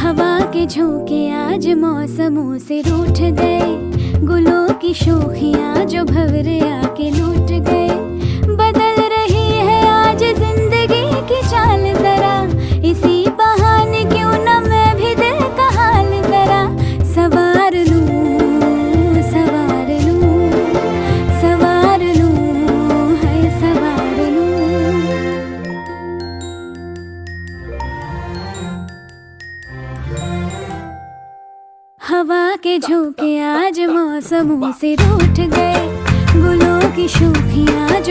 हवा के झोंके आज मौसमों से रूठ गए, गुलों की शोखियां जो भंवरे आके लूट गए। बदल रही है आज जिंदगी की चाल जरा, इसी बहाने क्यों न मैं भी दिल का हाल जरा सवार लूं, सवार लूं, सवार लूं, है सवार लूं। हवा के झोंके आज मौसमों से रूठ गए, गुलों की शोखियां जो